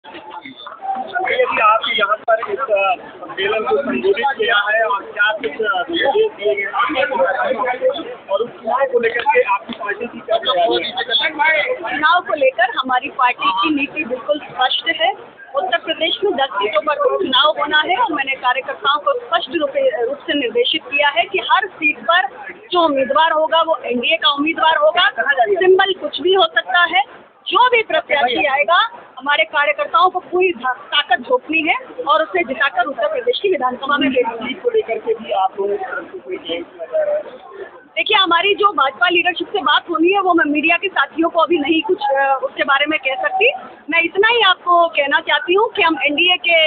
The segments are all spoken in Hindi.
यदि आप यहाँ पर इस सम्मेलन को संबोधित किया है और क्या कुछ निर्देश दिए गए और उस चुनाव को लेकर के आपकी पार्टी की क्या तैयारी है? चुनाव को लेकर हमारी पार्टी की नीति बिल्कुल स्पष्ट है। उत्तर प्रदेश में 10 सीटों पर चुनाव होना है और मैंने कार्यकर्ताओं को स्पष्ट रूप से निर्देशित किया है कि हर सीट पर जो उम्मीदवार होगा वो एनडीए का उम्मीदवार होगा। सिंबल कुछ भी हो सकता है। जो भी प्रत्याशी आएगा हमारे कार्यकर्ताओं को पूरी ताकत झोंकनी है और उसे जिताकर उत्तर प्रदेश की विधानसभा में भेजना। सीट को लेकर के भी आप लोगों की तरफ से कोई देखिए, हमारी जो भाजपा लीडरशिप से बात होनी है वो मैं मीडिया के साथियों को अभी नहीं कुछ उसके बारे में कह सकती। मैं इतना ही आपको कहना चाहती हूँ कि हम एनडीए के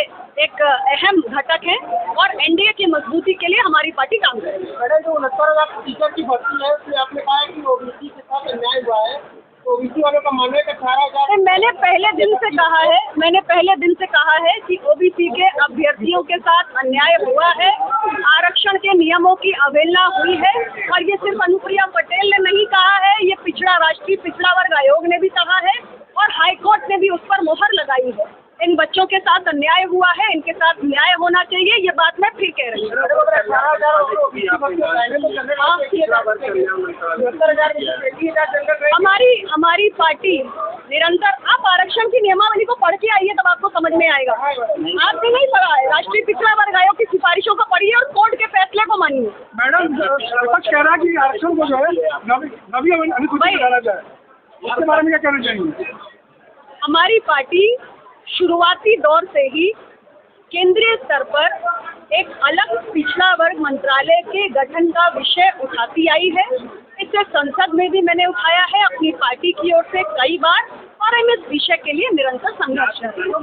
एक अहम घटक हैं और एनडीए की मजबूती के लिए हमारी पार्टी काम करेगी। मैडम, जो 69,000 टीचर की भर्ती है उसमें आपने कहा कि ओबीसी के साथ अन्याय हुआ है, तो ओबीसी वालों का मानना है कि 18,000। मैंने पहले दिन से कहा है कि ओबीसी के अभ्यर्थियों के साथ अन्याय हुआ है, आरक्षण के नियमों की अवहेलना हुई है और ये सिर्फ अनुप्रिया पटेल ने नहीं कहा है, ये राष्ट्रीय पिछड़ा वर्ग आयोग ने भी कहा है और हाईकोर्ट ने भी उस पर मोहर लगाई है। इन बच्चों के साथ अन्याय हुआ है, इनके साथ न्याय होना चाहिए। ये बात मैं फिर कह रही हूँ। हमारी पार्टी निरंतर, आप आरक्षण की नियमावली को पढ़ के आइए तब आपको समझ में आएगा। आपने नहीं पढ़ा है, राष्ट्रीय पिछड़ा वर्ग आयोग की सिफारिशों को पढ़िए और कोर्ट के फैसले को मानिए। मैडम, विपक्ष कह रहा है कि आरक्षण को जो है नवी अनुसूची में डाला जाए, इसके बारे में क्या कहना चाहिए? हमारी पार्टी शुरुआती दौर से ही केंद्रीय स्तर पर एक अलग पिछड़ा वर्ग मंत्रालय के गठन का विषय उठाती आई है। इसे संसद में भी मैंने उठाया है अपनी पार्टी की ओर से कई बार और हम इस विषय के लिए निरंतर संघर्ष कर रहे हैं।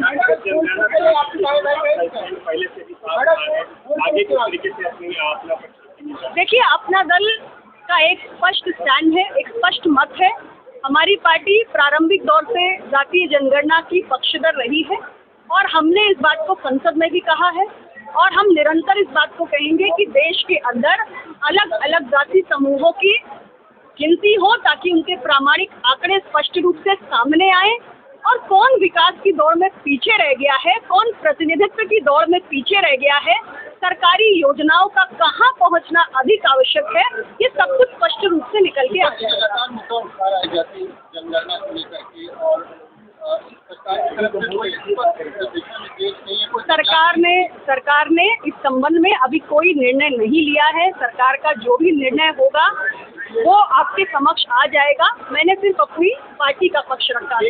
देखिए, अपना दल का एक स्पष्ट स्टैंड है, एक स्पष्ट मत है। हमारी पार्टी प्रारंभिक दौर से जातीय जनगणना की पक्षधर रही है और हमने इस बात को संसद में भी कहा है और हम निरंतर इस बात को कहेंगे कि देश के अंदर अलग अलग जाति समूहों की गिनती हो ताकि उनके प्रामाणिक आंकड़े स्पष्ट रूप से सामने आए और कौन विकास की दौड़ में पीछे रह गया है, कौन प्रतिनिधित्व की दौड़ में पीछे रह गया है, सरकारी योजनाओं का कहां पहुंचना अधिक आवश्यक है, ये सब कुछ स्पष्ट रूप से निकल के आ जाएगा। सरकार ने इस संबंध में अभी कोई निर्णय नहीं लिया है। सरकार का जो भी निर्णय होगा वो आपके समक्ष आ जाएगा। मैंने सिर्फ अपनी पार्टी का पक्ष रखा है।